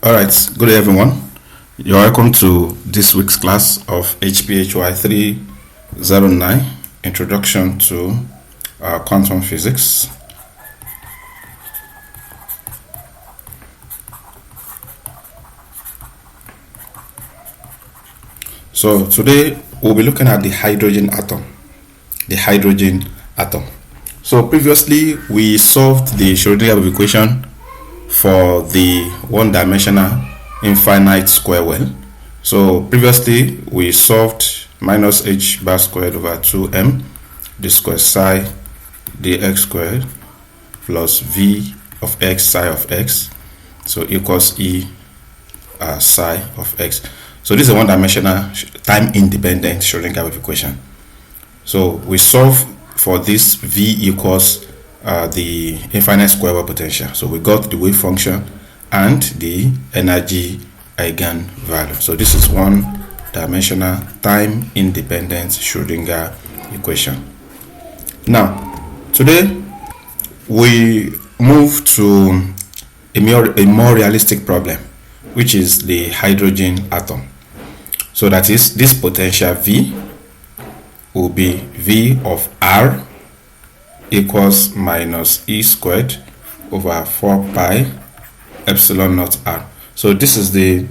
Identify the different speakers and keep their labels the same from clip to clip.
Speaker 1: Alright, good day everyone. You're welcome to this week's class of HPHY309, Introduction to Quantum Physics. So today we'll be looking at the hydrogen atom. So previously we solved the Schrodinger equation for the one-dimensional infinite square well. So previously we solved minus h bar squared over 2m d square psi dx squared plus v of x psi of x, so equals e psi of x. So this is a one-dimensional time-independent Schrodinger equation. So we solve for this v equals the infinite square well potential. So we got the wave function and the energy eigenvalue. So this is one-dimensional time-independent Schrodinger equation. Now, today we move to a more realistic problem, which is the hydrogen atom. So that is, this potential V will be V of R equals minus E squared over 4 pi epsilon naught R. So this is the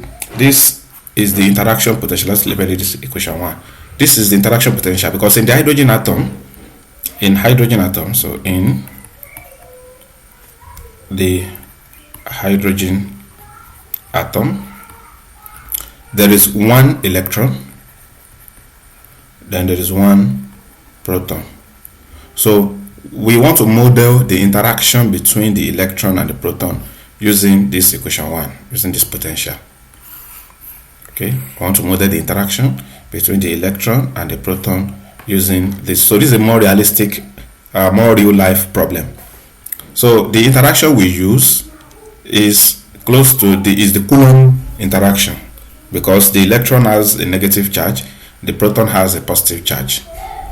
Speaker 1: interaction potential. Let's label this equation 1. This is the interaction potential, because in the hydrogen atom, so in the hydrogen atom, there is one electron, then there is one proton. So we want to model the interaction between the electron and the proton using this equation 1, using this potential. Okay, we want to model the interaction between the electron and the proton using this. So this is a more realistic, more real life problem. So the interaction we use is close to the Coulomb interaction, because the electron has a negative charge, the proton has a positive charge.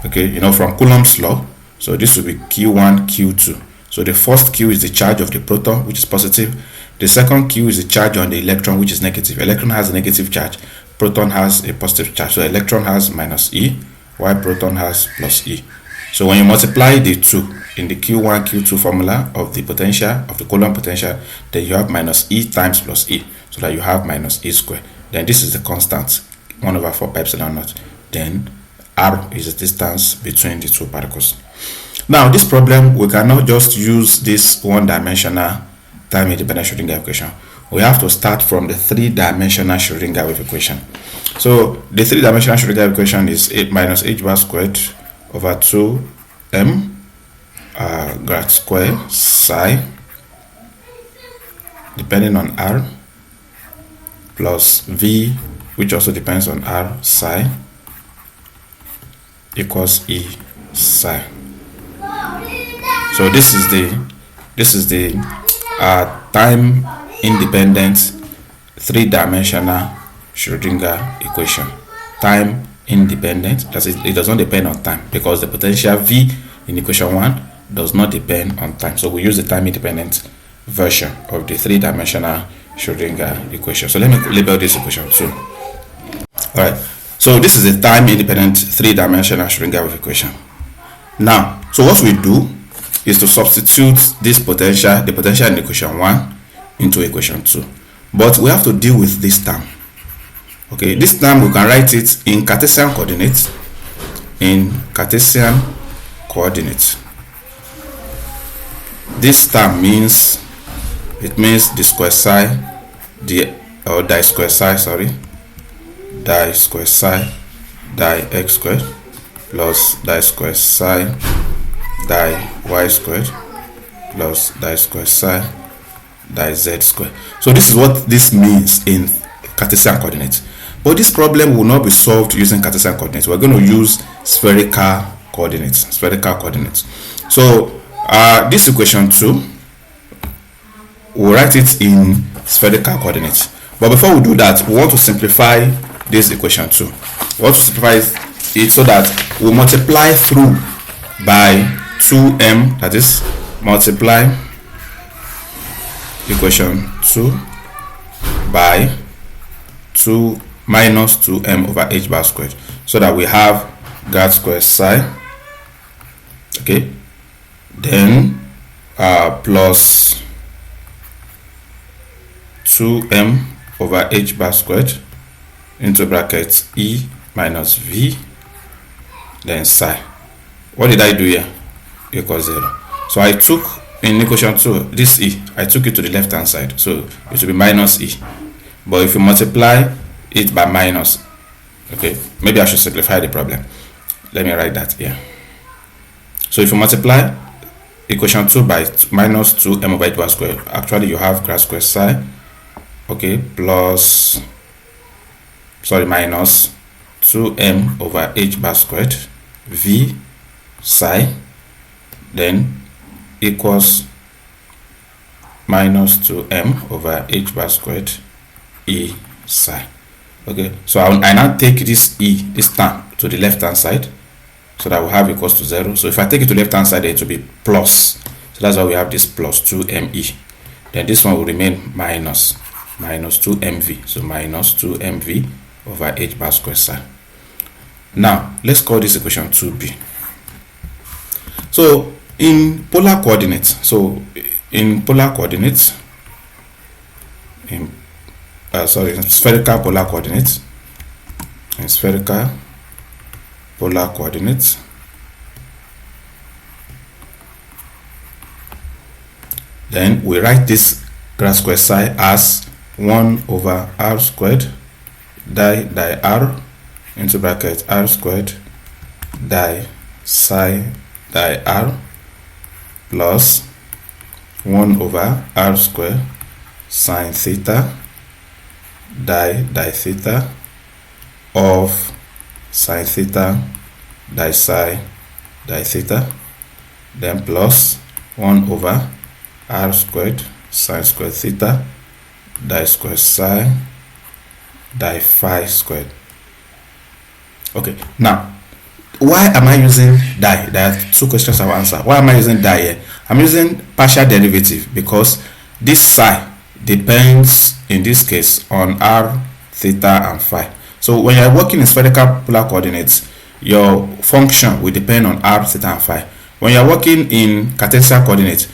Speaker 1: Okay, you know from Coulomb's law. So this will be Q1, Q2. So the first Q is the charge of the proton, which is positive. The second Q is the charge on the electron, which is negative. Electron has a negative charge, proton has a positive charge. So electron has minus E, while proton has plus E. So when you multiply the two in the Q1, Q2 formula of the potential, of the Coulomb potential, then you have minus E times plus E, so that you have minus E squared. Then this is the constant, 1 over 4 pi epsilon naught. Then R is the distance between the two particles. Now, this problem, we cannot just use this one-dimensional time-independent Schrodinger equation. We have to start from the three-dimensional Schrodinger wave equation. So the three-dimensional Schrodinger equation is 8 minus h bar squared over 2m grad square psi, depending on R, plus v, which also depends on R, psi, equals E psi. So this is the time independent three-dimensional Schrodinger equation. Time independent, that is, it does not depend on time, because the potential V in equation 1 does not depend on time. So we use the time independent version of the three-dimensional Schrodinger equation. So let me label this equation 2. Alright, so this is the time independent three-dimensional Schrodinger wave equation. Now, so what we do is to substitute this potential, the potential in equation 1, into equation 2. But we have to deal with this term. Okay, this term we can write it in Cartesian coordinates. This term means di square psi, di square psi di x squared plus di square psi di y squared plus di square psi di z squared. So this is what this means in Cartesian coordinates. But this problem will not be solved using Cartesian coordinates. We're going to use spherical coordinates. So this equation 2, we'll write it in spherical coordinates. But before we do that, we want to simplify this equation 2. We want to simplify it so that we multiply through by 2m, that is, multiply equation 2 by 2 minus 2m over h bar squared, so that we have grad square psi, okay, then plus 2m over h bar squared into brackets e minus v, then psi. What did I do here? Equals 0. So I took in equation 2 this e, I took it to the left hand side, so it will be minus e. But if you multiply it by minus, okay, maybe I should simplify the problem. Let me write that here. So if you multiply equation 2 by minus 2m over h bar squared, actually you have grad square psi, okay, plus, sorry, minus 2m over h bar squared v psi, then equals minus 2m over h bar squared e psi. Okay, so I now take this e, this term, to the left hand side, so that we have equals to 0. So if I take it to the left hand side, it will be plus, so that's why we have this plus 2me. Then this one will remain minus 2mv, so minus 2mv over h bar squared psi. Now let's call this equation 2b. So in polar coordinates, in spherical polar coordinates, then we write this grad square psi as 1 over r squared di r into bracket r squared di psi di r plus 1 over r squared sine theta di theta of sine theta di psi di theta, then plus 1 over r squared sine squared theta di squared psi di phi squared. Okay, now why am I using di? There are two questions I will answer. Why am I using di here? I'm using partial derivative because this psi depends in this case on r, theta and phi. So when you're working in spherical polar coordinates, your function will depend on r, theta and phi. When you're working in Cartesian coordinates,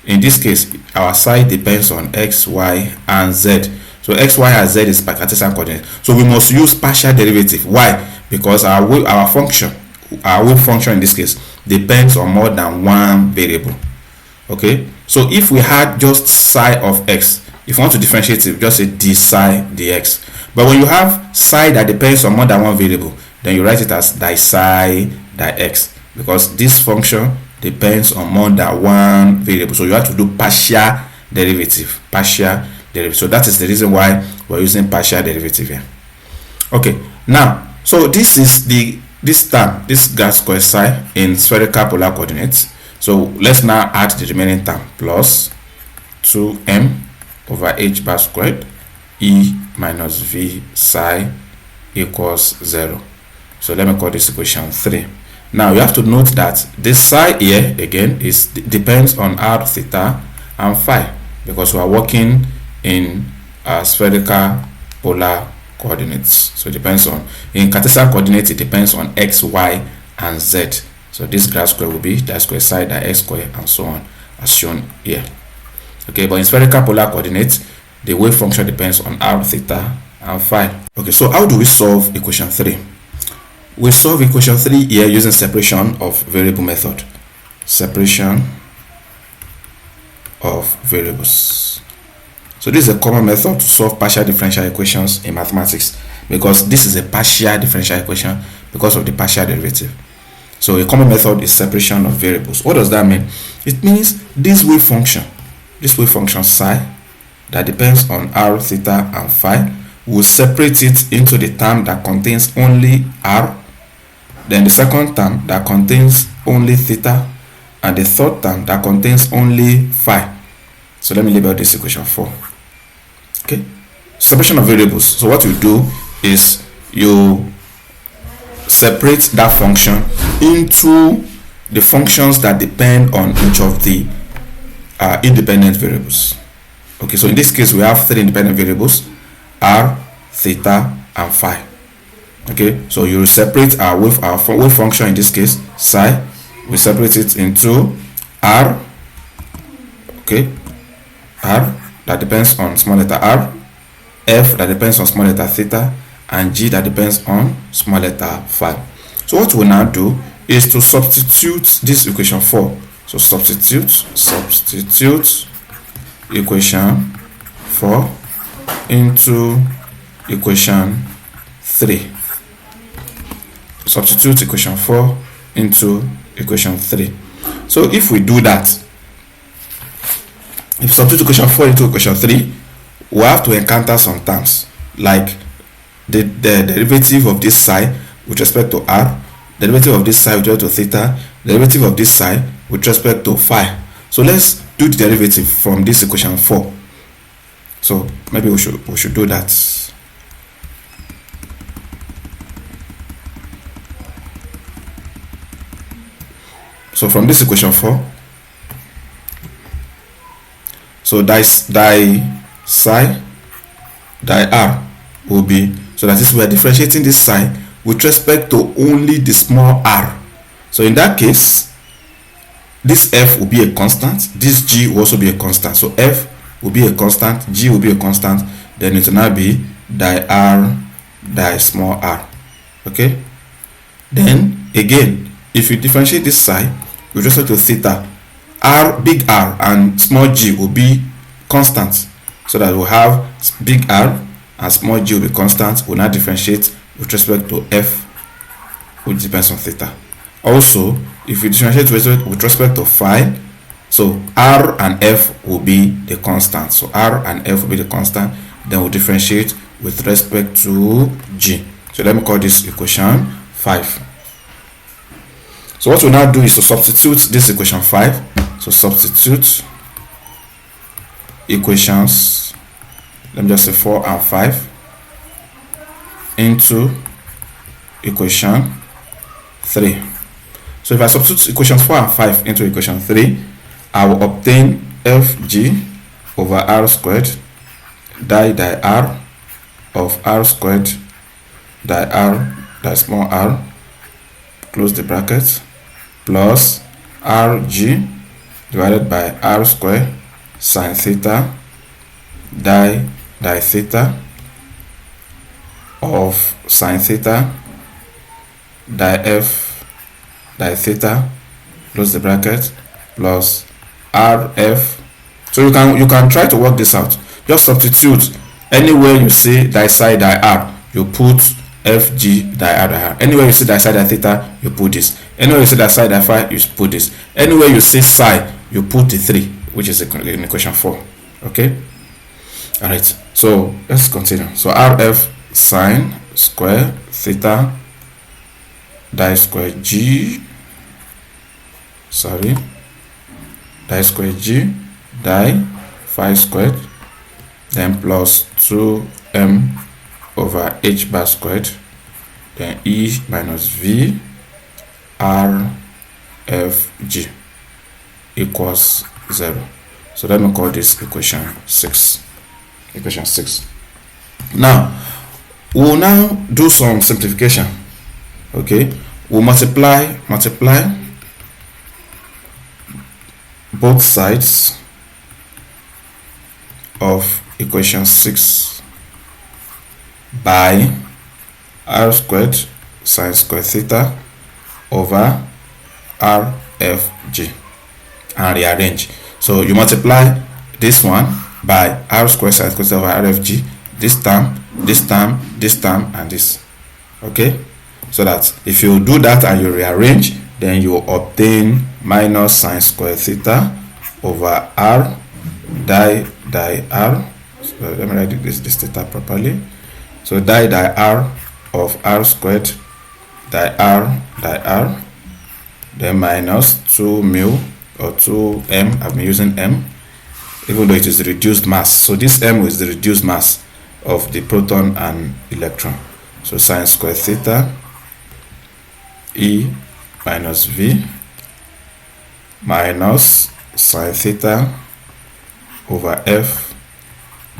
Speaker 1: in this case our psi depends on x, y and z. So x, y and z is by Cartesian coordinate, so we must use partial derivative. Why? Because our wave function in this case depends on more than one variable. Okay, so if we had just psi of x, if you want to differentiate it, just say d psi dx. But when you have psi that depends on more than one variable, then you write it as di psi dx, because this function depends on more than one variable, so you have to do partial derivative. So that is the reason why we're using partial derivative here. Okay, now so this is this term, this grad square psi in spherical polar coordinates. So let's now add the remaining term, plus 2m over h bar squared e minus v psi equals 0. So let me call this equation 3. Now you have to note that this psi here again depends on r, theta and phi, because we are working in spherical polar coordinates. So it depends on, in Cartesian coordinates it depends on x, y and z. So this grad square will be di square psi di x square and so on, as shown here. Okay, but in spherical polar coordinates the wave function depends on r, theta and phi. Okay, so how do we solve equation 3? We solve equation 3 here using separation of variable method. Separation of variables. So this is a common method to solve partial differential equations in mathematics, because this is a partial differential equation because of the partial derivative. So a common method is separation of variables. What does that mean? It means this wave function psi that depends on r, theta and phi, will separate it into the term that contains only r, then the second term that contains only theta, and the third term that contains only phi. So let me label this equation 4. Okay, separation of variables. So what you do is you separate that function into the functions that depend on each of the independent variables. Okay, so in this case we have 3 independent variables, r, theta, and phi. Okay, so you separate our wave function, in this case psi, we separate it into r, okay, r that depends on small letter r, f that depends on small letter theta, and g that depends on small letter phi. So what we'll now do is to substitute this equation 4. So substitute equation 4 into equation 3. Substitute equation 4 into equation 3. So if we do that, if substitute equation 4 into equation 3, we have to encounter some terms like the derivative of this psi with respect to r, derivative of this psi with respect to theta, derivative of this psi with respect to phi. So let's do the derivative from this equation 4. So maybe we should do that. So from this equation 4, so di psi di r will be, so that is, we are differentiating this psi with respect to only the small r. So in that case, this f will be a constant, this g will also be a constant. So f will be a constant, g will be a constant, then it will now be di r di small r. Okay, then again, if you differentiate this psi with respect to theta, r, big R and small g will be constant, so that we'll have big R and small g will be constant. We'll now differentiate with respect to f, which depends on theta. Also, if you differentiate with respect to phi, so r and f will be the constant. So r and f will be the constant. Then we'll differentiate with respect to g. So let me call this equation 5. So what we'll now do is to substitute this equation 5. So substitute equations, let me just say 4 and 5 into equation 3. So if I substitute equations 4 and 5 into equation 3, I will obtain fg over r squared di r of r squared di r di small r, close the bracket, plus rg divided by r squared sine theta di theta of sine theta di f di theta, close the bracket, plus rf. So you can try to work this out. Just substitute anywhere you see di psi di r, you put fg di r di r. Anywhere you see di psi di theta, you put this. Anywhere you see di psi di phi, you put this. Anywhere you see psi, you put the 3, which is in equation 4. Okay, all right, so let's continue. So rf sine square theta di square g, di square g di phi squared, then plus 2m over h bar squared, then e minus v r f g equals 0. So let me call this equation 6. Equation 6. Now we'll now do some simplification. Okay, we'll multiply both sides of equation 6 by r squared sine square theta over r f g and rearrange. So you multiply this one by r squared sine square theta over r f g, this term, this term, this term, and this. Okay, so that if you do that and you rearrange, then you obtain minus sine square theta over r di r. So let me write this theta properly. So di r of r squared di r, then minus 2 mu or 2m. I've been using m even though it is the reduced mass. So this m is the reduced mass of the proton and electron. So sine square theta e minus v minus sine theta over f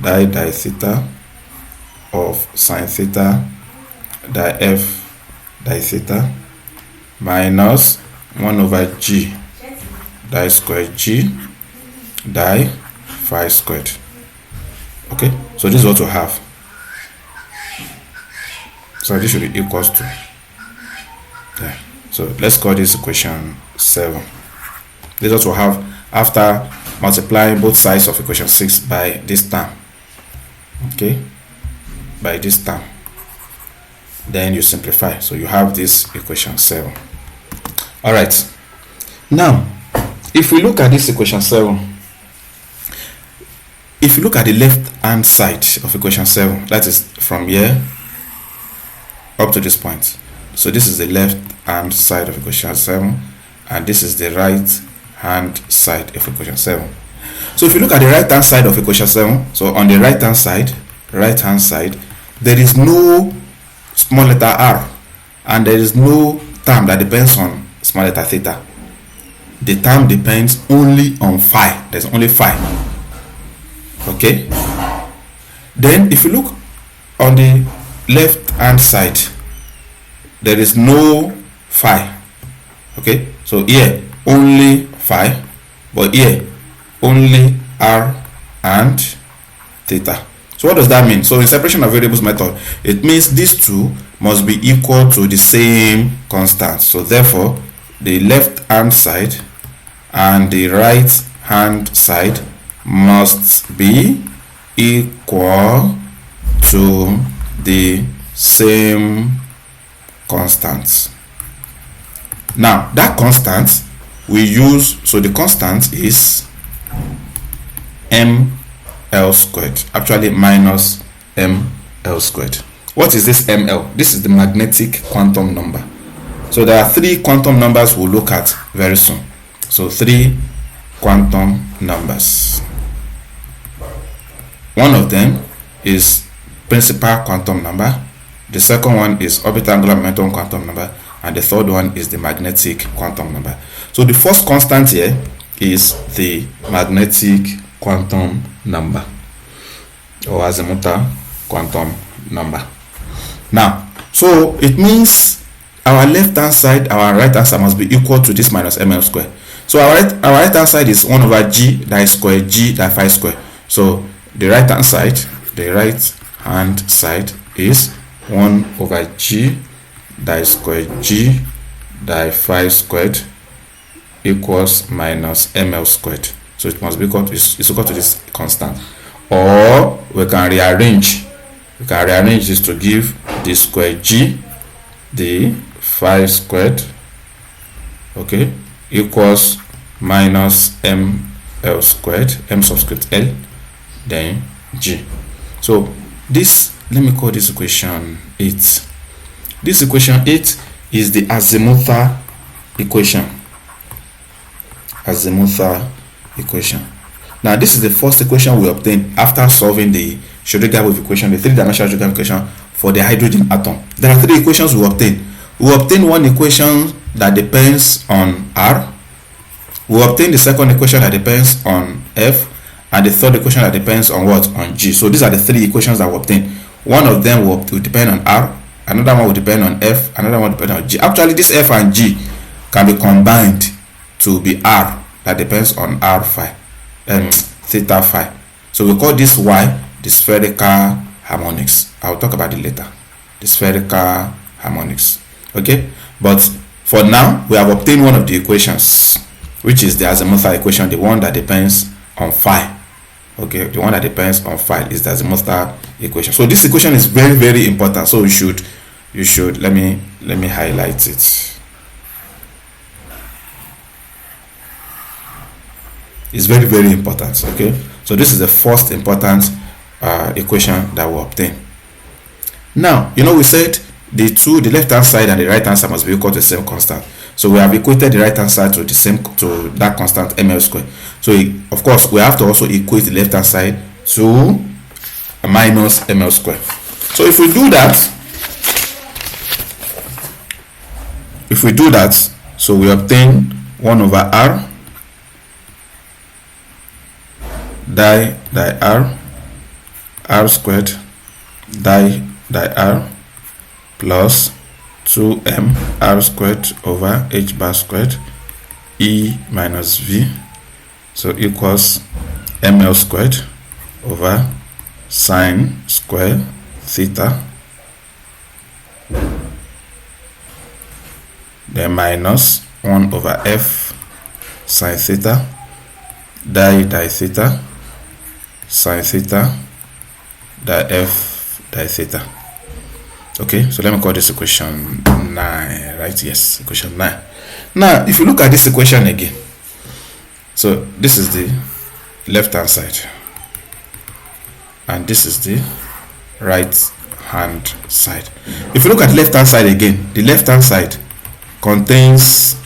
Speaker 1: di theta of sine theta di f di theta minus 1 over g di square g di phi squared. Okay, so this is what we have. So this should be equals to, yeah. So let's call this equation 7. This is what we have after multiplying both sides of equation 6 by this term. Okay, by this term. Then you simplify. So you have this equation 7. All right. Now, if we look at this equation 7, if you look at the left hand side of equation 7, that is from here up to this point. So this is the left hand side of equation 7, and this is the right hand side of equation 7. So if you look at the right hand side of equation 7, so on the right hand side, there is no small letter r, and there is no term that depends on small letter theta. The term depends only on phi. There's only phi. Okay. Then if you look on the left hand side, there is no phi. Okay, so here only phi, but here only r and theta. So what does that mean? So in separation of variables method, it means these two must be equal to the same constant. So therefore the left hand side and the right hand side must be equal to the same constants. Now that constant we use, so the constant is ml squared, actually minus ml squared. What is this ml? This is the magnetic quantum number. So there are 3 quantum numbers we'll look at very soon. So 3 quantum numbers. One of them is principal quantum number, the second one is orbital angular momentum quantum number, and the third one is the magnetic quantum number. So the first constant here is the magnetic quantum number, or azimuthal quantum number. Now, so it means our left hand side, our right hand side must be equal to this minus ml square. So our right hand side is 1 over g di square g di phi square. So the right hand side is 1 over g di square g di phi squared equals minus ml squared. So it must be equal to, it's equal to this constant. Or we can rearrange this to give the square g the phi squared, okay, equals minus ml squared, m subscript l, then g. So this, let me call this equation 8. This equation 8 is the azimuthal equation. Now this is the first equation we obtain after solving the Schrödinger wave equation, the 3-dimensional Schrödinger equation for the hydrogen atom. There are 3 equations we obtain. We obtain one equation that depends on r. We obtain the second equation that depends on f, and the third equation that depends on what? On g. So these are the 3 equations that we obtain. One of them will depend on r, another one will depend on f, another one will depend on g. Actually, this f and g can be combined to be r that depends on r phi, theta phi. So we call this y the spherical harmonics. I'll talk about it later. The spherical harmonics. Okay, but for now we have obtained one of the equations, which is the azimuthal equation, the one that depends on phi. Okay, the one that depends on phi is the azimuthal equation. So this equation is very, very important. So you should let me highlight it. It's very, very important. Okay, so this is the first important equation that we obtain. Now, you know, we said the left hand side and the right hand side must be equal to the same constant. So we have equated the right hand side to that constant ml square. So of course we have to also equate the left hand side to a minus ml square. So if we do that, so we obtain 1 over r di r squared di-r plus 2m r squared over h bar squared e minus v, so equals ml squared over sine square theta, then minus 1 over f sine theta di theta sine theta di f di theta. Okay, so let me call this equation 9, right? Yes, equation 9. Now if you look at this equation again, so this is the left hand side and this is the right hand side. If you look at left hand side again, the left hand side contains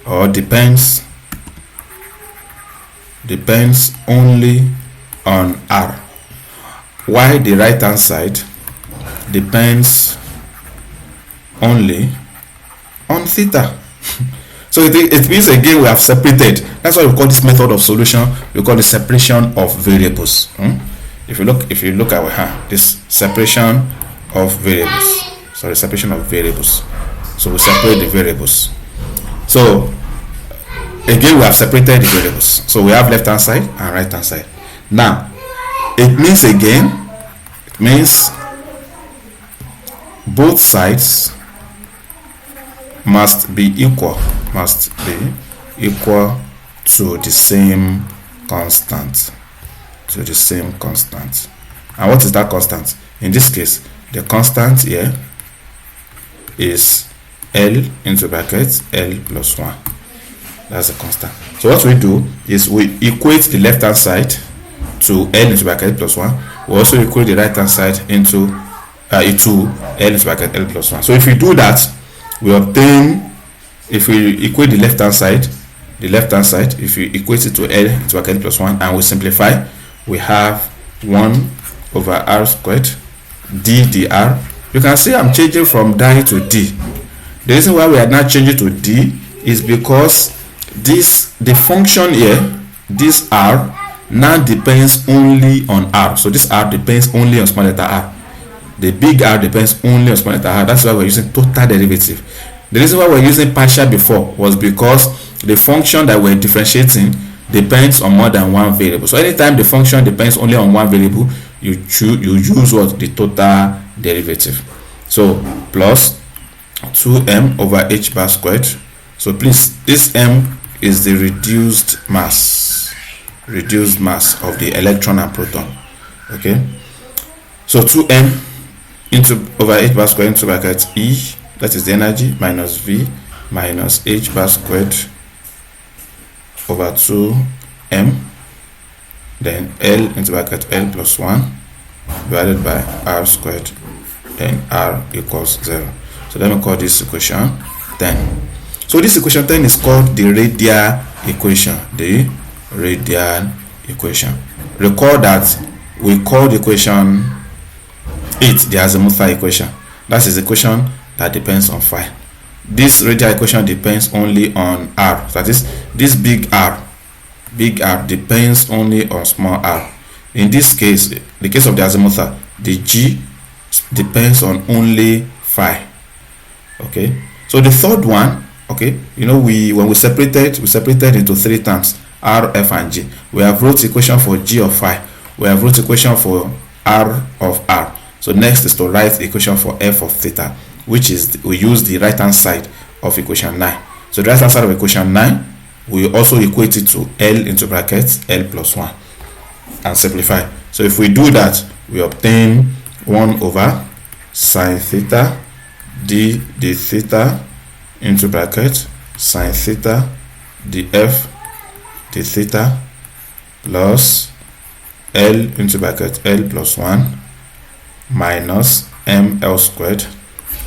Speaker 1: or depends only on r, while the right hand side depends only on theta. So it means again we have separated. That's why we call this method of solution, we call the separation of variables. If you look at this separation of variables, sorry, separation of variables. So we separate the variables. So again we have separated the variables. So we have left hand side and right hand side. Now it means both sides must be equal to the same constant. And what is that constant? In this case, the constant here is L into brackets L plus 1. That's the constant. So what we do is we equate the left hand side to L into bracket plus 1. We also equate the right hand side into L into bracket L plus 1. So if we do that, we obtain, if we equate the left hand side, if we equate it to L into bracket plus 1 and we simplify, we have 1 over r squared d dr. You can see I'm changing from di to d. The reason why we are not changing to d is because the function here, this r, now depends only on r. So this r depends only on small letter r. The big R depends only on small letter r. That's why we're using total derivative. The reason why we're using partial before was because the function that we're differentiating depends on more than one variable. So anytime the function depends only on one variable, you use what? The total derivative. So plus 2m over h bar squared. So please, this m is the reduced mass of the electron and proton. Okay, so 2m into over h bar squared into bracket e, that is the energy, minus v minus h bar squared over 2m, then L into bracket L plus 1 divided by r squared, then r equals 0. So let me call this equation 10. So this equation 10 is called the radial equation. Recall that we called equation 8 the azimuthal equation. That is the equation that depends on phi. This radial equation depends only on r. That is, this big R depends only on small r. In this case, the case of the azimuthal, the g depends on only phi. Okay, so the third one, okay, you know, when we separated into three terms, r, f, and g. We have wrote equation for g of phi. We have wrote equation for r of r. So next is to write the equation for f of theta, which is we use the right hand side of equation 9. So the right hand side of equation 9, we also equate it to L into brackets L plus 1 and simplify. So if we do that, we obtain 1 over sine theta d theta into bracket sine theta df d theta plus L into bracket L plus 1 minus ml squared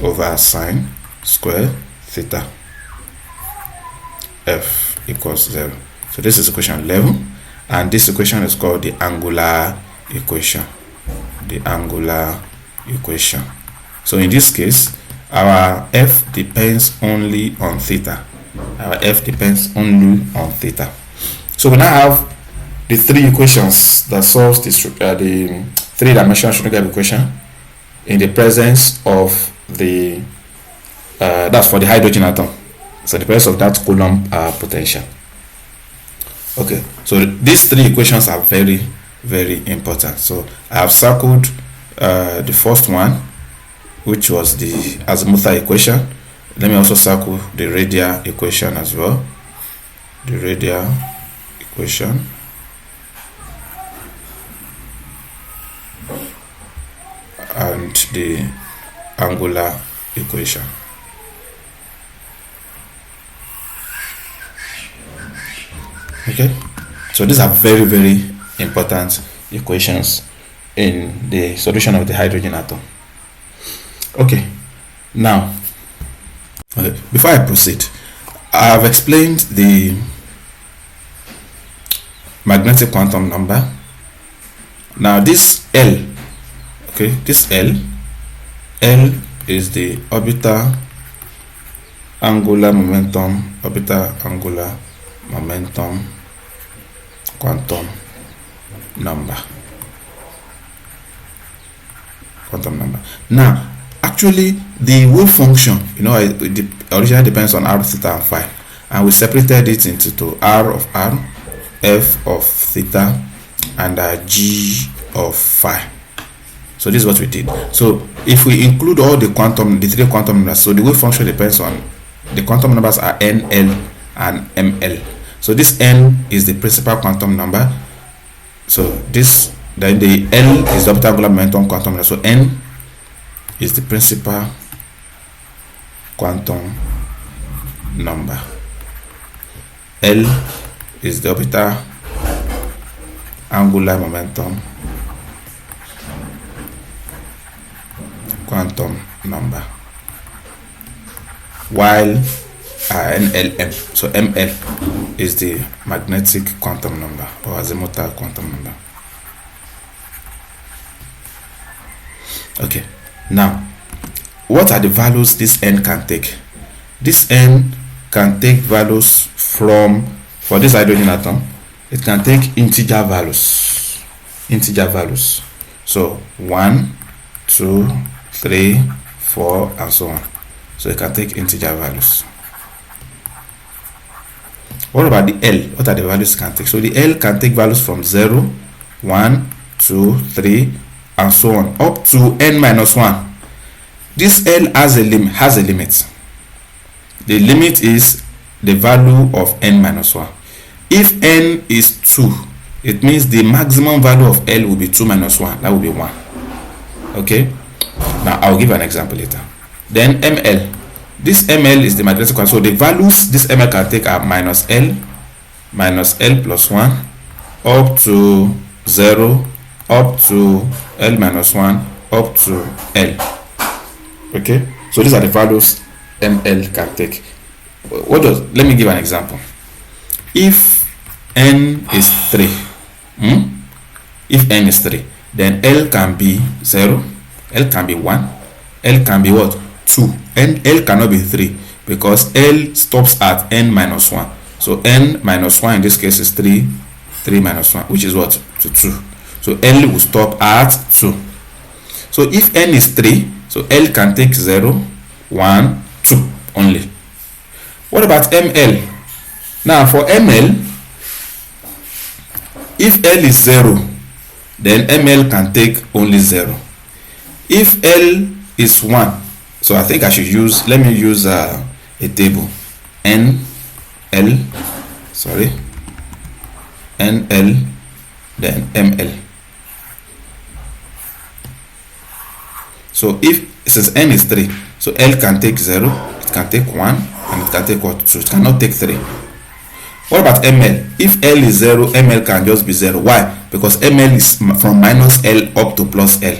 Speaker 1: over sine square theta f equals 0. So this is equation 11, and this equation is called the angular equation. So in this case, our f depends only on theta. So we now have the three equations that solves this the three-dimensional Schrodinger equation. in the presence of the that's for the hydrogen atom. So the presence of that Coulomb potential. Okay, so these three equations are very, very important. So I have circled the first one, which was the azimuthal equation. Let me also circle the radial equation as well. The radial equation. And the angular equation. Okay, so these are very, very important equations in the solution of the hydrogen atom. Okay, now before I proceed, I have explained the magnetic quantum number. Now this L, okay, this L is the orbital angular momentum quantum number. Now, actually, the wave function, it originally depends on r, theta, and phi, and we separated it into r of r, f of theta, and g of phi. So this is what we did. So if we include all the three quantum numbers, so the wave function depends on the quantum numbers are n, l, and ml. So this n is the principal quantum number. So then the L is the orbital angular momentum quantum number. So n is the principal quantum number. L is the orbital angular momentum quantum number, while NLM, so ML is the magnetic quantum number or azimuthal quantum number. Okay, now what are the values this n can take? This n can take values for this hydrogen atom, it can take integer values. So 1, 2, 3, 4, and so on. So it can take integer values. What about the L? What are the values it can take? So the L can take values from 0, 1, 2, 3, and so on, up to n minus 1. This L has a limit. The limit is the value of n minus 1. If n is 2, it means the maximum value of L will be 2 minus 1. That will be 1. Okay? Now I'll give an example later. Then ML. This ML is the magnetic quantum. So the values this ML can take are minus L plus 1, up to 0, up to L minus 1, up to L. Okay? So these are the values ML can take. Let me give an example. If n is 3, if n is 3, then L can be 0, L can be 1, L can be what? 2, and L cannot be 3 because L stops at n minus 1. So n minus 1 in this case is 3 minus 1, which is what? To 2. So L will stop at 2. So if n is 3, so L can take 0, 1, 2 only. What about ML? Now for ML, if L is 0, then ML can take only 0. If L is 1, so I think I should let me use a table. NL, then ML. So since n is 3, so L can take 0, it can take 1, and it can take what? 2. It cannot take 3. What about ML? If L is 0, ML can just be 0. Why? Because ML is from minus L up to plus L.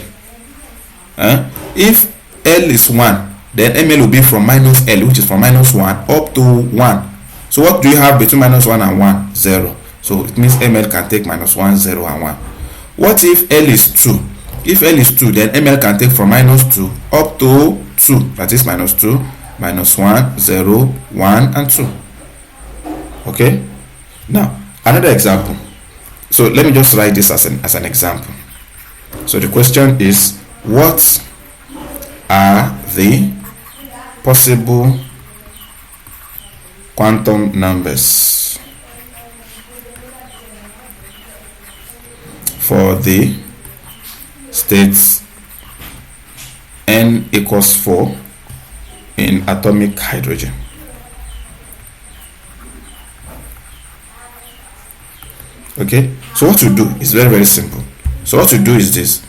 Speaker 1: If L is 1, then ML will be from minus L, which is from minus 1 up to 1. So what do you have between minus 1 and 1? 0. So it means ML can take minus 1, 0, and 1. What if L is 2? If L is 2, then ML can take from minus 2 up to 2. That is minus 2, minus 1, 0, 1, and 2. Okay? Now, another example. So let me just write this as an example. So the question is, what are the possible quantum numbers for the states n equals 4 in atomic hydrogen. Okay, so what to do is very, very simple. So what to do is this.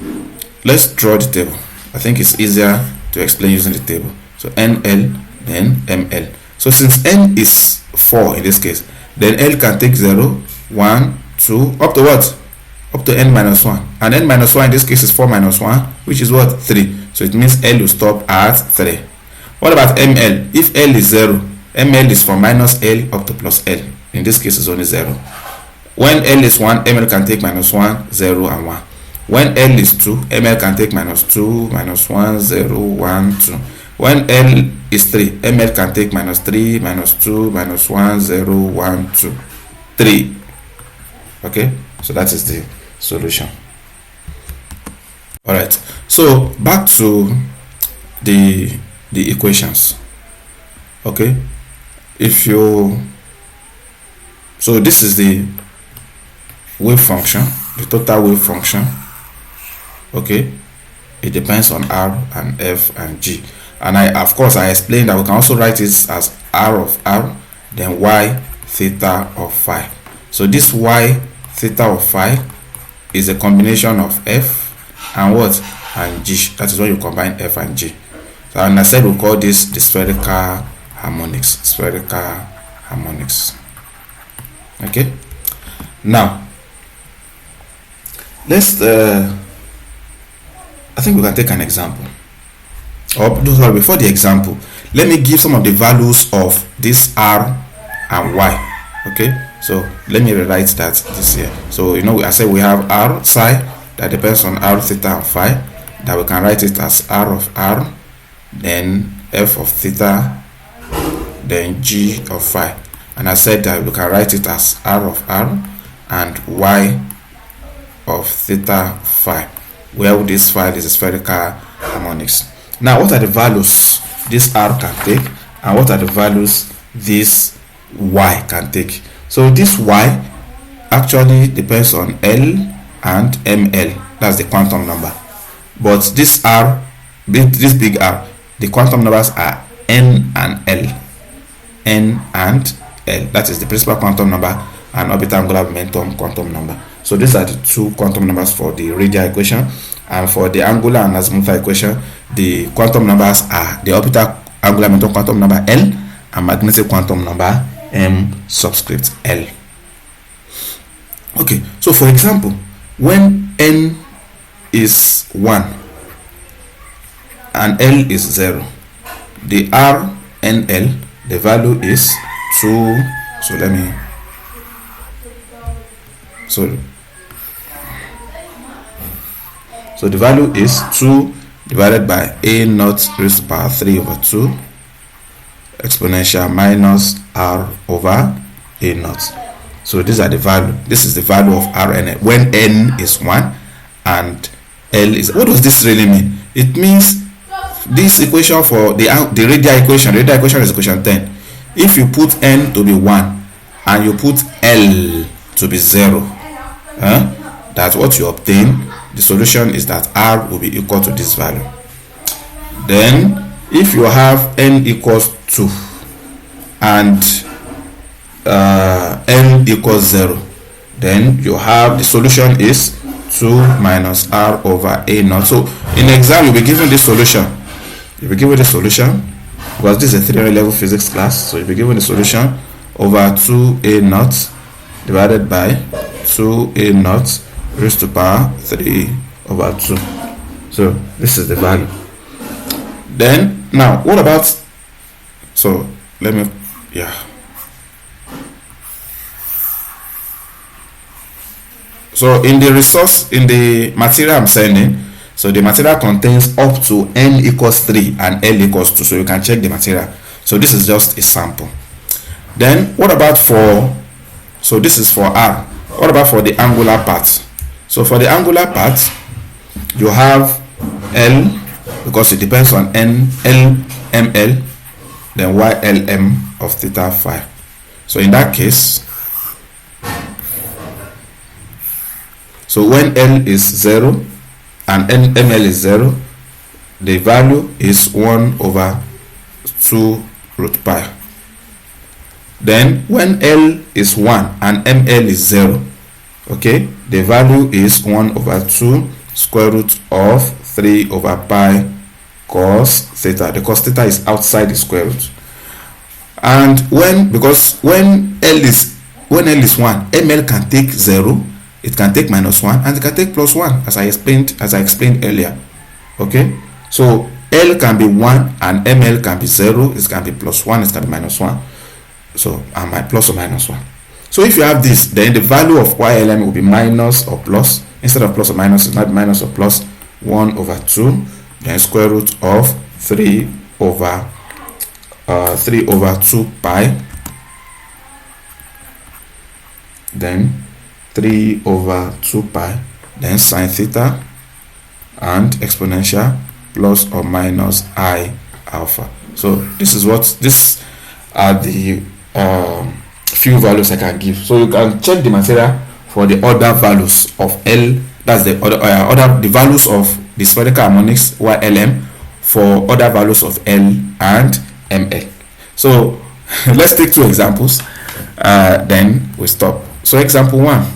Speaker 1: Let's draw the table. I think it's easier to explain using the table. So NL, then ML. So since N is 4 in this case, then L can take 0, 1, 2, up to what? Up to N minus 1. And N minus 1 in this case is 4 minus 1, which is what? 3. So it means L will stop at 3. What about ML? If L is 0, ML is from minus L up to plus L. In this case, it's only 0. When L is 1, ML can take minus 1, 0, and 1. When L is 2, ML can take minus 2, minus 1, 0, 1, 2. When L is 3, ML can take minus 3, minus 2, minus 1, 0, 1, 2, 3. Okay, so that is the solution. Alright, so back to the equations. Okay, so this is the wave function, the total wave function. Okay, it depends on R and F and G, and I explained that we can also write it as R of R, then Y theta of phi. So this Y theta of phi is a combination of F and what? And G. That is when you combine F and G. So, and I said we call this the spherical harmonics. Spherical harmonics. Okay. Now let's I think we can take an example. Or sorry, before the example, let me give some of the values of this R and Y. Okay, so let me rewrite that this here. So I said we have R psi that depends on R theta and phi, that we can write it as R of R, then F of theta, then G of phi. And I said that we can write it as R of R and Y of theta phi, where this phi is a spherical harmonics. Now, what are the values this R can take, and what are the values this Y can take? So this Y actually depends on L and ML. That's the quantum number. But this R, this big R, the quantum numbers are N and L. N and L. That is the principal quantum number and orbital angular momentum quantum number. So these are the two quantum numbers for the radial equation, and for the angular and azimuthal equation, the quantum numbers are the orbital angular momentum quantum number L and magnetic quantum number M subscript L. Okay, so for example, when N is 1 and L is 0, the R and L, the value is 2. So the value is 2 divided by A naught raised to power 3 over 2 exponential minus R over A naught. So these are the value. This is the value of R and L when N is 1 and L is. What does this really mean? It means this equation for the radial equation. The radial equation is equation 10. If you put N to be 1 and you put L to be 0, that's what you obtain. The solution is that R will be equal to this value. Then if you have N equals 2 and N equals 0, then you have the solution is 2 minus R over A naught. So in exam you'll be given this solution. You'll be given the solution because this is a 300 level physics class. So you'll be given the solution over 2A naught divided by 2A naught raised to power 3 over 2. So this is the value. Then now what about, so let me, so in the resource, in the material I'm sending, so the material contains up to N equals 3 and L equals 2, so you can check the material. So this is just a sample. Then what about so this is for R. What about for the angular part? So for the angular part, you have L because it depends on L ML, then YLM of theta phi. So in that case, so when L is 0 and ML is 0, the value is 1 over 2 root pi. Then when L is 1 and ML is 0, okay, the value is 1 over 2 square root of 3 over pi cos theta. The cos theta is outside the square root. And when L is 1, ML can take 0, it can take minus 1, and it can take plus 1, as I explained earlier. Okay, so L can be 1 and ML can be 0, it can be plus 1, it can be minus 1. So am I plus or minus 1? So if you have this, then the value of YLM will be minus or plus. Instead of plus or minus, it might be minus or plus 1 over 2, then square root of 3 over 2 pi, then 3 over 2 pi, then sine theta, and exponential plus or minus I alpha. So these are the few values I can give. So you can check the material for the other values of L. That's the the values of the spherical harmonics YLM for other values of L and ML. So let's take 2 examples, then we stop. So example 1.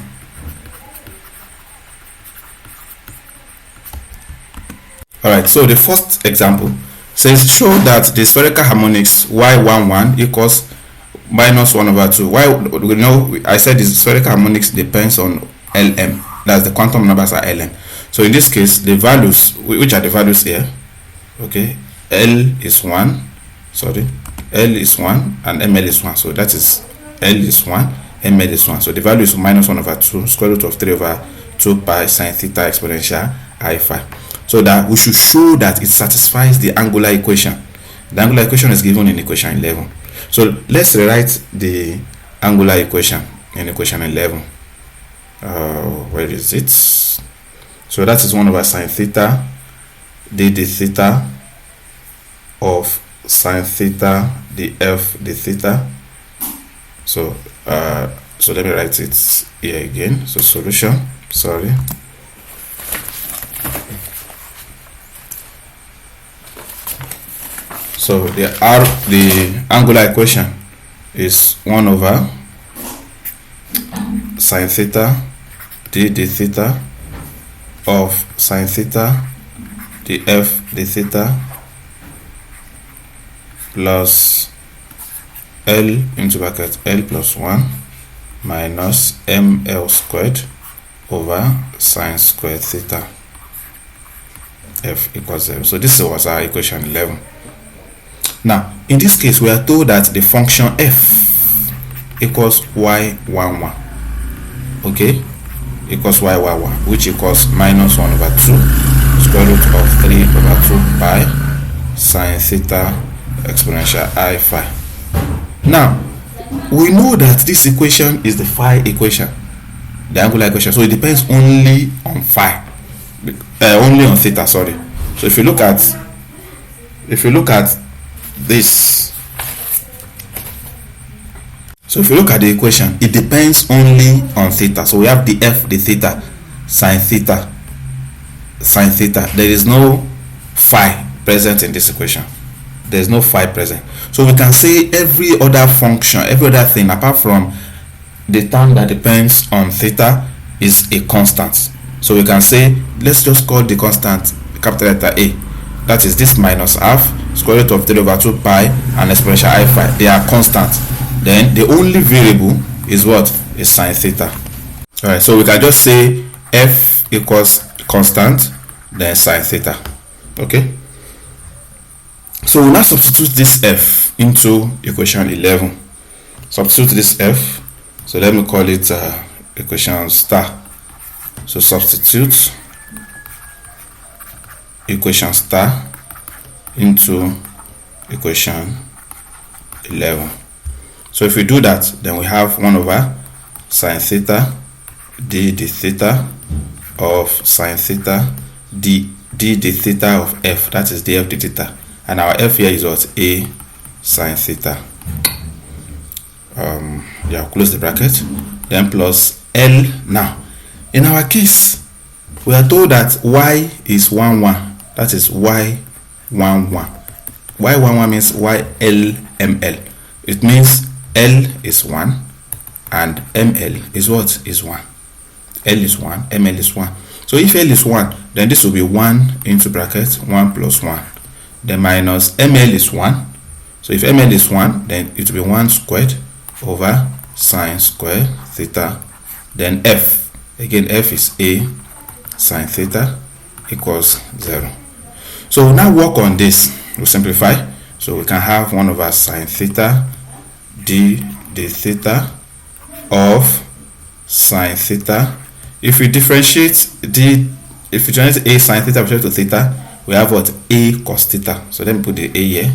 Speaker 1: Alright, so the first example says show that the spherical harmonics y11 equals minus 1 over 2. Why? We know I said the spherical harmonics depends on Lm. That's the quantum numbers are Lm. So in this case, the values, which are the values here? Okay, L is 1, sorry, L is 1 and ML is 1. So that is L is 1, ML is 1. So the value is minus 1 over 2, square root of 3 over 2 pi sine theta exponential I phi. So that we should show that it satisfies the angular equation. The angular equation is given in equation 11. So let's rewrite the angular equation in equation 11. Where is it? So that is 1 over sine theta d theta of sine theta df d theta. So so let me write it here again. So solution, sorry. So the angular equation is 1 over sine theta d theta of sine theta df d theta plus L into bracket L plus 1 minus ML squared over sine squared theta f equals 0. So this was our equation 11. Now, in this case, we are told that the function f equals y11, okay, equals y11, which equals minus 1 over 2 square root of 3 over 2 pi sine theta exponential I phi. Now, we know that this equation is the phi equation, the angular equation, so it depends only on phi, only on theta, sorry. So if you look at this, so if you look at the equation, it depends only on theta. So we have the f, the theta, sine theta. There is no phi present in this equation. There is no phi present. So we can say every other function, every other thing apart from the term that depends on theta is a constant. So we can say, let's just call the constant capital letter A. That is this minus half square root of 3 over 2 pi and exponential I phi. They are constant. Then the only variable is what? Is sine theta. Alright, so we can just say f equals constant, then sine theta. Okay. So we'll now substitute this f into equation 11. Substitute this f. So let me call it equation star. So substitute equation star into equation 11. So if we do that, then we have 1 over sine theta d theta of sine theta d d the theta of f, that is df the theta, and our f here is what? A sine theta. Yeah, close the bracket, then plus L. Now in our case we are told that y is 1 1, that is y 1 1. Y 1 1 means y L ml. It means L is 1 and ml is what? Is 1. L is 1, ml is 1. So if L is 1, then this will be 1 into bracket 1 plus 1, then minus ml is 1. So if ml is 1, then it will be 1 squared over sine square theta, then f, again f is a sine theta equals 0. So we'll now work on this. We'll simplify. So we can have 1 over sine theta d the theta of sine theta. If we differentiate if we translate a sine theta with respect to theta, we have what? A cos theta. So let me put the a here,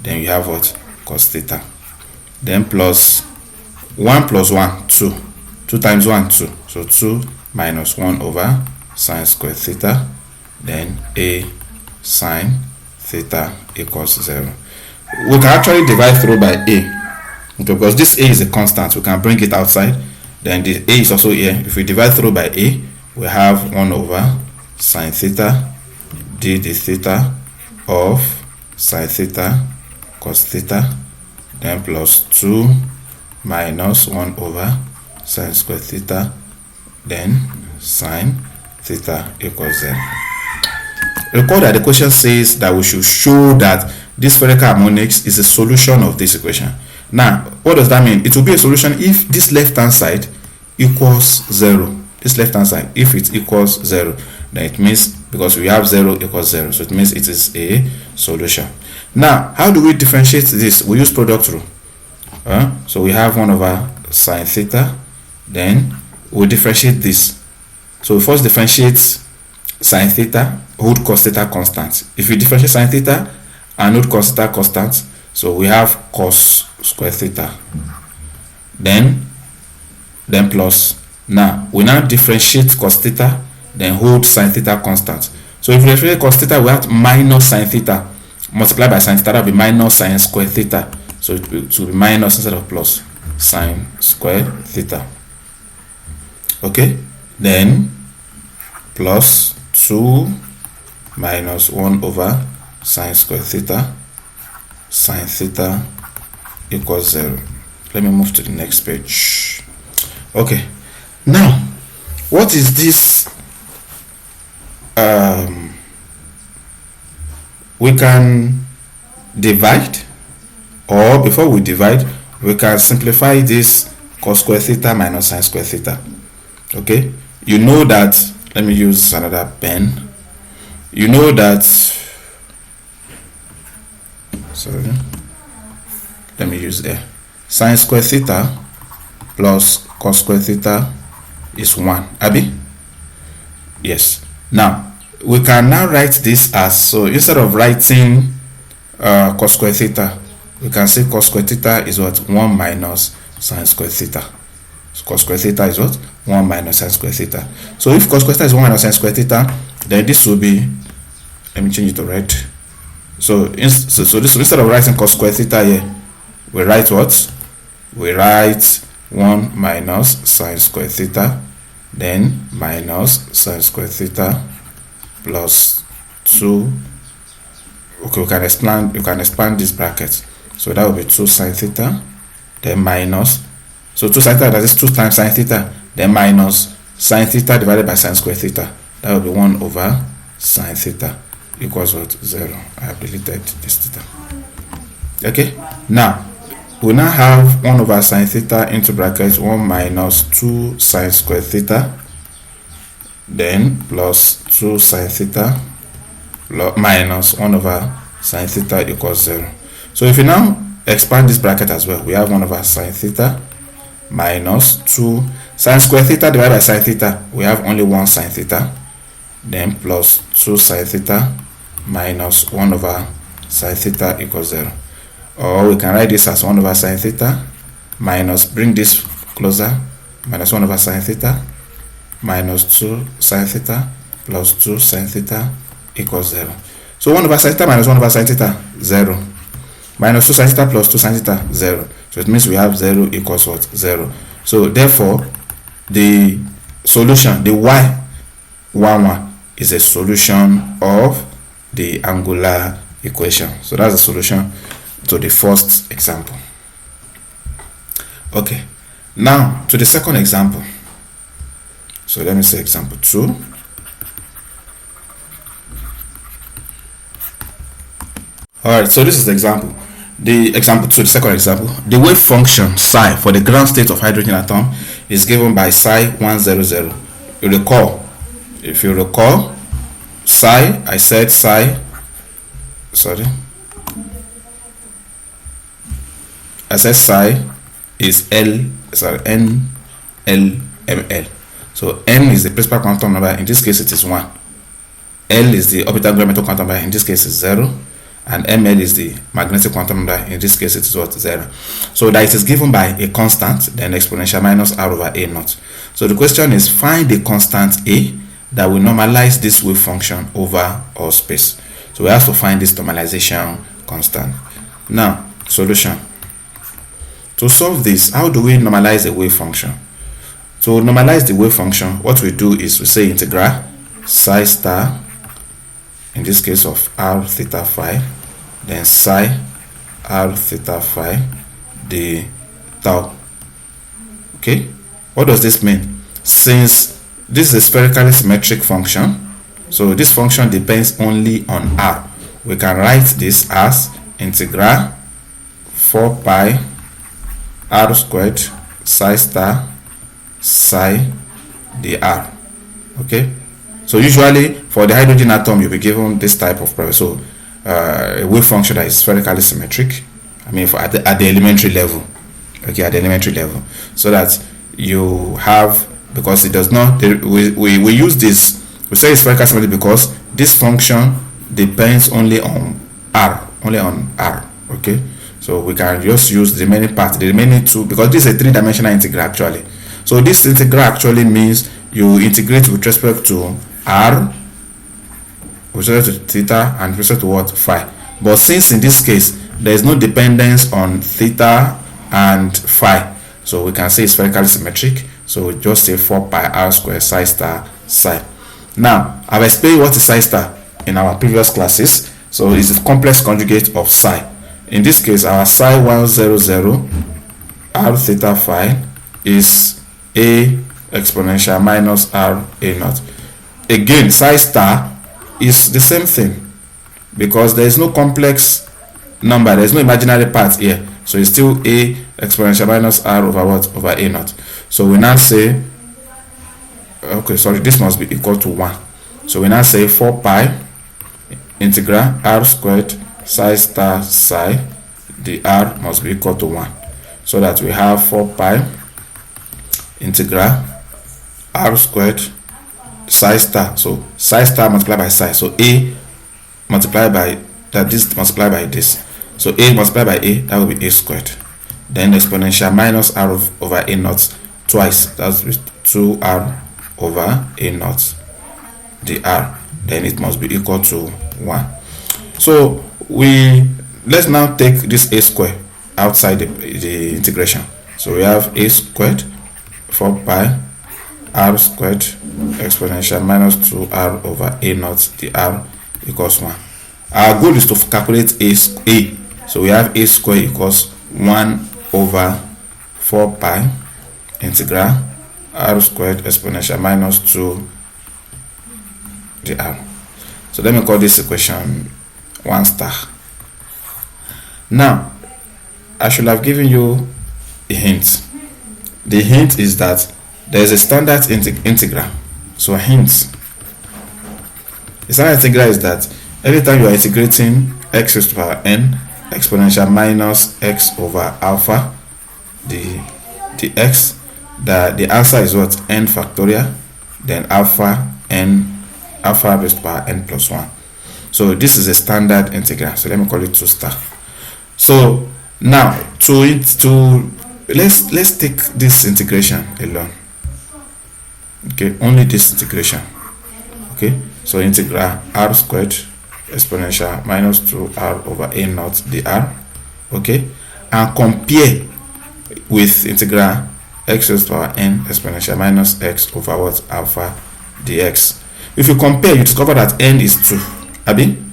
Speaker 1: then you have what? Cos theta. Then plus 1 plus 1, 2. 2 times 1, 2. So 2 minus 1 over sine square theta, then a sine theta equals 0. We can actually divide through by a, okay, because this a is a constant. We can bring it outside, then the a is also here. If we divide through by a, we have 1 over sine theta d the theta of sine theta cos theta, then plus 2 minus 1 over sine square theta, then sine theta equals 0. Recall that the question says that we should show that this spherical harmonics is a solution of this equation. Now, what does that mean? It will be a solution if this left hand side equals 0. This left hand side, if it equals 0, then it means, because we have 0 equals 0, so it means it is a solution. Now, how do we differentiate this? We use product rule. So we have 1 over sine theta, then we differentiate this. So we first differentiate sine theta, hold cos theta constant. If we differentiate sine theta and hold cos theta constant, so we have cos square theta, then plus, now we now differentiate cos theta, then hold sine theta constant. So if we differentiate cos theta, we have minus sine theta multiplied by sine theta, that will be minus sine square theta. So it will be minus instead of plus sine square theta. Okay, then plus 2 minus 1 over sine square theta, sine theta equals 0. Let me move to the next page. Okay, now what is this? We can divide, or before we divide, we can simplify this cos square theta minus sine square theta. Okay, you know that, let me use another pen. You know that, sorry, let me use there. Sine square theta plus cos square theta is 1. Abi? Yes. Now we can now write this as, so instead of writing cos square theta, we can say cos square theta is what? 1 minus sine square theta. So cos square theta is what? 1 minus sine square theta. So if cos square theta is 1 minus sine square theta, then this will be, let me change it to red. So instead of writing cos square theta here, we write what? We write 1 minus sine square theta, then minus sine square theta plus 2. Okay, you can expand this bracket. So that will be 2 sine theta, then minus, so 2 sine theta, that is 2 times sine theta, then minus sine theta divided by sine square theta. That will be 1 over sine theta equals what? 0. I have deleted this theta. Okay, now we now have 1 over sine theta into brackets 1 minus 2 sine square theta, then plus 2 sine theta minus 1 over sine theta equals 0. So if you now expand this bracket as well, we have 1 over sine theta minus 2 sine square theta divided by sine theta. We have only 1 sine theta, then plus 2 sine theta minus 1 over sine theta equals 0. Or we can write this as 1 over sine theta minus, bring this closer, minus 1 over sine theta minus 2 sine theta plus 2 sine theta equals 0. So 1 over sin theta minus 1 over sin theta, 0. Minus 2 sin theta plus 2 sin theta, 0. So it means we have 0 equals what? 0. So therefore, the solution, the y11 is a solution of the angular equation. So that's the solution to the first example. Okay, now to the second example. So let me say example 2. Alright, so this is the example. The example 2, the second example. The wave function psi for the ground state of hydrogen atom is given by psi 100. If you recall, psi, I said psi, psi is n, l, ml. So n is the principal quantum number, in this case it is 1. L is the orbital gravitational quantum number, in this case is 0. And ml is the magnetic quantum number, in this case it is what? 0. So that it is given by a constant, then exponential minus r over a naught. So the question is, find the constant a that will normalize this wave function over all space. So we have to find this normalization constant. Now, solution. To solve this, how do we normalize a wave function? To normalize the wave function, what we do is we say integral psi star, in this case of r theta phi, then psi r theta phi the tau. Okay, what does this mean? Since this is a spherically symmetric function, so this function depends only on r, we can write this as integral 4 pi r squared psi star psi the r. Okay, so usually for the hydrogen atom you'll be given this type of problem. So a wave function that is spherically symmetric, I mean at the elementary level. Okay, at the elementary level, so that you have, because it does not, we use this, we say it's spherically symmetric because this function depends only on r, okay. So we can just use the remaining part, the remaining two, because this is a three-dimensional integral actually. So this integral actually means you integrate with respect to r, with respect to theta, and with respect to what? Phi. But since in this case there is no dependence on theta and phi, so we can say it's spherically symmetric. So we just say 4 pi r squared psi star psi. Now I've explained what is psi star in our previous classes. So it's the complex conjugate of psi. In this case, our psi 100 r theta phi is a exponential minus r a naught. Again, psi star is the same thing because there is no complex number, there is no imaginary part here, so it's still a exponential minus r over what? Over a naught. So we now say, okay, sorry, this must be equal to 1. So we now say 4 pi integral r squared psi star psi, the r must be equal to 1, so that we have 4 pi integral r squared psi star, so psi star multiplied by psi, so a multiplied by that, this multiplied by this, so a multiplied by a, that will be a squared, then exponential minus r over a naught twice, that's 2r over a naught the r, then it must be equal to 1. So let's now take this a square outside the integration. So we have a squared 4 pi r squared exponential minus 2r over a naught the r equals 1. Our goal is to calculate a, so we have a squared equals 1 over 4 pi integral r squared exponential minus 2 the r. So let me call this equation 1 star. Now I should have given you a hint. The hint is that there is a standard integral. So hint, the standard integral is that anytime you are integrating x raised to the power n exponential minus x over alpha the x, the answer is what? N factorial, then alpha raised to the power n plus 1. So this is a standard integral, so let me call it 2 star. So now let's take this integration alone. Okay, only this integration. Okay, So integral r squared exponential minus 2r over a naught dr. Okay, and compare with integral x raised to power n exponential minus x over what alpha dx. If you compare, you discover that n is 2. Abi,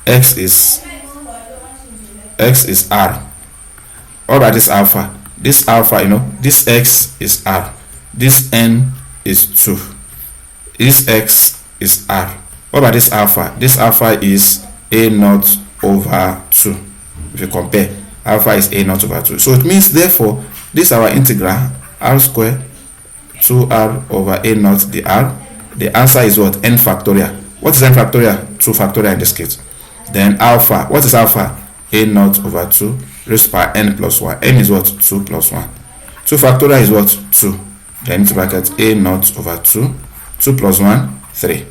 Speaker 1: x is r. What about this alpha? This alpha, this x is r. This n is 2. This x is r. What about this alpha? This alpha is a naught over 2. If you compare, alpha is a naught over 2. So it means, therefore, this is our integral r squared 2r over a naught dr. The answer is what? N factorial. What is n factorial? 2 factorial in this case. Then alpha. What is alpha? A naught over 2 raised to power n plus 1. N is what? 2 plus 1. 2 factorial is what? 2. Then into bracket a naught over 2. 2 plus 1, 3.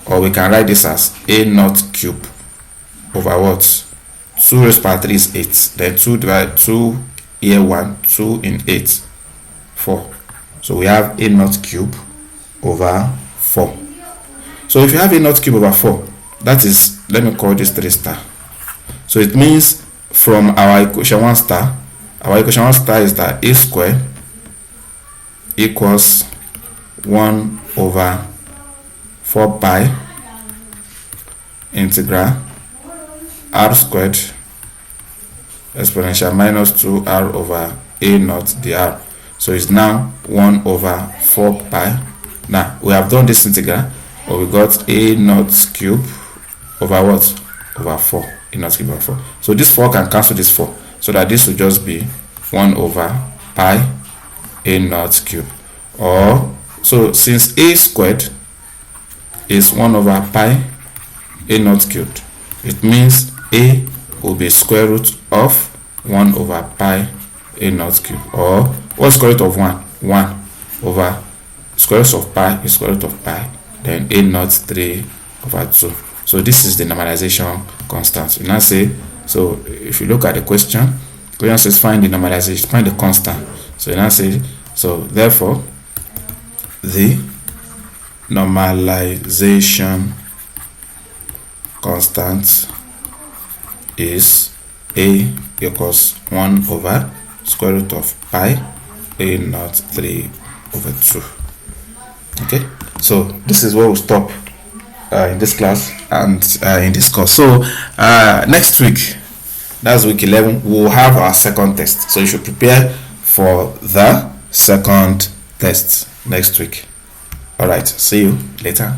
Speaker 1: Or we can write this as a naught cube over what? 2 raised to power 3 is 8. Then 2 divided 2 here 1, 2 in 8, 4. So we have a naught cube over 4. So if you have a naught cube over 4, that is, let me call this 3 star. So it means from our equation 1 star, our equation 1 star is that a squared equals 1 over 4 pi integral r squared exponential minus 2r over a naught dr. So it's now 1 over 4 pi. Now we have done this integral, but we got a naught cube over what? Over 4. A naught cube over 4. So this 4 can cancel this 4, so that this will just be 1 over pi a naught cube. Or, so since a squared is 1 over pi a naught cubed, it means a will be square root of 1 over pi a naught cube. Or what's square root of 1? 1 over square root of pi is square root of pi, then a naught 3 over 2. So this is the normalization constant. You now say, so if you look at the question says find the normalization, find the constant. So you now say, so therefore the normalization constant is a equals 1 over square root of pi a naught 3 over 2. Okay, so this is where we'll stop in this class and in this course. So next week, that's week 11, we'll have our second test. So you should prepare for the second test next week. All right, see you later.